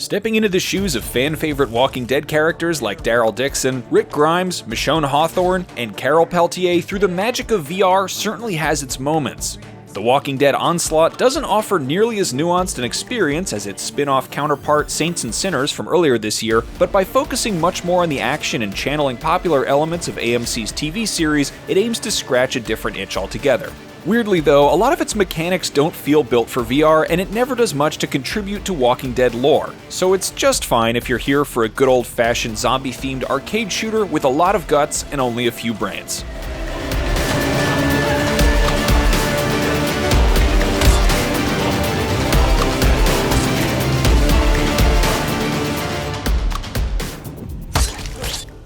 Stepping into the shoes of fan-favorite Walking Dead characters like Daryl Dixon, Rick Grimes, Michonne Hawthorne, and Carol Peltier through the magic of VR certainly has its moments. The Walking Dead Onslaught doesn't offer nearly as nuanced an experience as its spin-off counterpart Saints and Sinners from earlier this year, but by focusing much more on the action and channeling popular elements of AMC's TV series, it aims to scratch a different itch altogether. Weirdly though, a lot of its mechanics don't feel built for VR, and it never does much to contribute to Walking Dead lore, so it's just fine if you're here for a good old-fashioned zombie-themed arcade shooter with a lot of guts and only a few brains.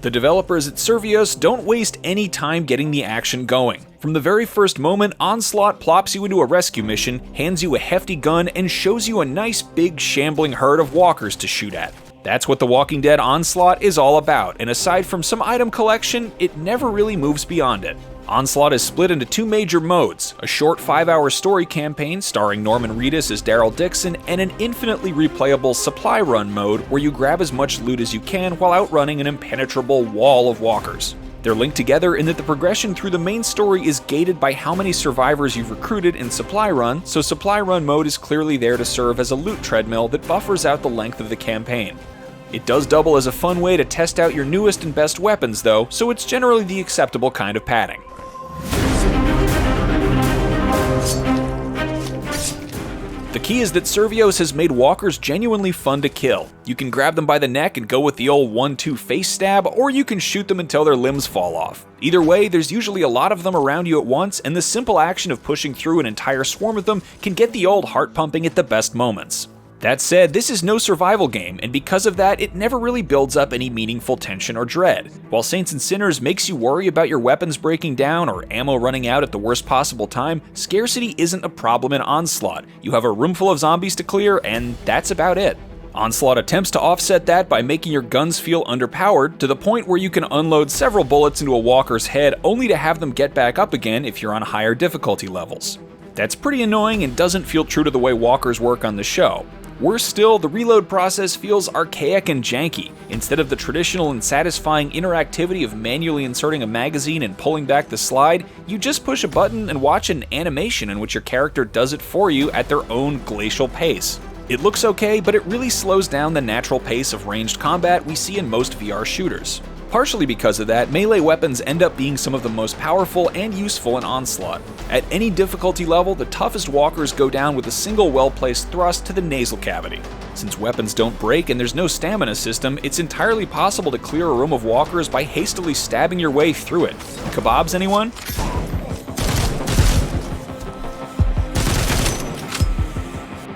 The developers at Survios don't waste any time getting the action going. From the very first moment, Onslaught plops you into a rescue mission, hands you a hefty gun, and shows you a nice big shambling herd of walkers to shoot at. That's what The Walking Dead Onslaught is all about, and aside from some item collection, it never really moves beyond it. Onslaught is split into two major modes, a short 5-hour story campaign starring Norman Reedus as Daryl Dixon, and an infinitely replayable supply run mode where you grab as much loot as you can while outrunning an impenetrable wall of walkers. They're linked together in that the progression through the main story is gated by how many survivors you've recruited in Supply Run, so Supply Run mode is clearly there to serve as a loot treadmill that buffers out the length of the campaign. It does double as a fun way to test out your newest and best weapons though, so it's generally the acceptable kind of padding. The key is that Survios has made walkers genuinely fun to kill. You can grab them by the neck and go with the old 1-2 face stab, or you can shoot them until their limbs fall off. Either way, there's usually a lot of them around you at once, and the simple action of pushing through an entire swarm of them can get the old heart pumping at the best moments. That said, this is no survival game, and because of that, it never really builds up any meaningful tension or dread. While Saints and Sinners makes you worry about your weapons breaking down or ammo running out at the worst possible time, scarcity isn't a problem in Onslaught. You have a room full of zombies to clear, and that's about it. Onslaught attempts to offset that by making your guns feel underpowered, to the point where you can unload several bullets into a walker's head only to have them get back up again if you're on higher difficulty levels. That's pretty annoying and doesn't feel true to the way walkers work on the show. Worse still, the reload process feels archaic and janky. Instead of the traditional and satisfying interactivity of manually inserting a magazine and pulling back the slide, you just push a button and watch an animation in which your character does it for you at their own glacial pace. It looks okay, but it really slows down the natural pace of ranged combat we see in most VR shooters. Partially because of that, melee weapons end up being some of the most powerful and useful in Onslaught. At any difficulty level, the toughest walkers go down with a single well-placed thrust to the nasal cavity. Since weapons don't break and there's no stamina system, it's entirely possible to clear a room of walkers by hastily stabbing your way through it. Kebabs, anyone?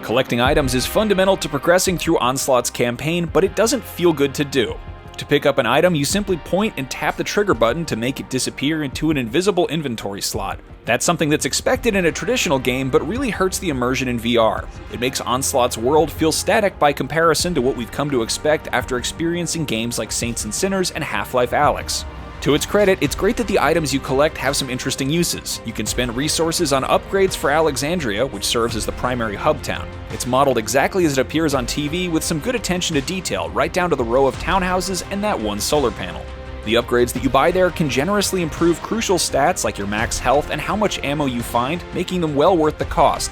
Collecting items is fundamental to progressing through Onslaught's campaign, but it doesn't feel good to do. To pick up an item, you simply point and tap the trigger button to make it disappear into an invisible inventory slot. That's something that's expected in a traditional game, but really hurts the immersion in VR. It makes Onslaught's world feel static by comparison to what we've come to expect after experiencing games like Saints and Sinners and Half-Life Alyx. To its credit, it's great that the items you collect have some interesting uses. You can spend resources on upgrades for Alexandria, which serves as the primary hub town. It's modeled exactly as it appears on TV, with some good attention to detail, right down to the row of townhouses and that one solar panel. The upgrades that you buy there can generously improve crucial stats like your max health and how much ammo you find, making them well worth the cost.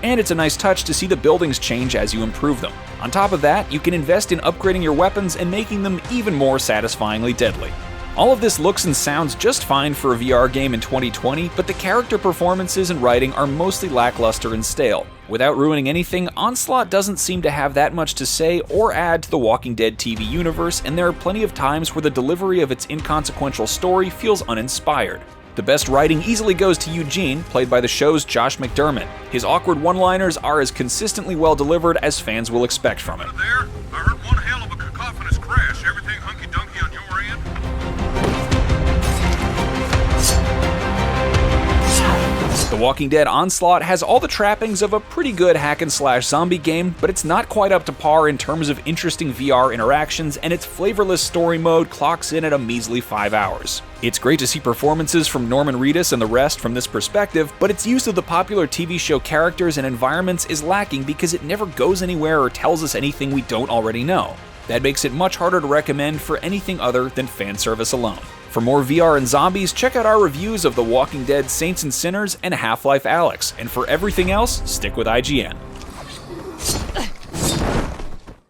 And it's a nice touch to see the buildings change as you improve them. On top of that, you can invest in upgrading your weapons and making them even more satisfyingly deadly. All of this looks and sounds just fine for a VR game in 2020, but the character performances and writing are mostly lackluster and stale. Without ruining anything, Onslaught doesn't seem to have that much to say or add to the Walking Dead TV universe, and there are plenty of times where the delivery of its inconsequential story feels uninspired. The best writing easily goes to Eugene, played by the show's Josh McDermott. His awkward one-liners are as consistently well delivered as fans will expect from it. There, I heard one hell of a cacophonous crash. Everything hunky-dunky on your end? The Walking Dead Onslaught has all the trappings of a pretty good hack-and-slash zombie game, but it's not quite up to par in terms of interesting VR interactions, and its flavorless story mode clocks in at a measly 5 hours. It's great to see performances from Norman Reedus and the rest from this perspective, but its use of the popular TV show characters and environments is lacking because it never goes anywhere or tells us anything we don't already know. That makes it much harder to recommend for anything other than fan service alone. For more VR and zombies, check out our reviews of The Walking Dead Saints and Sinners and Half-Life Alyx, and for everything else, stick with IGN.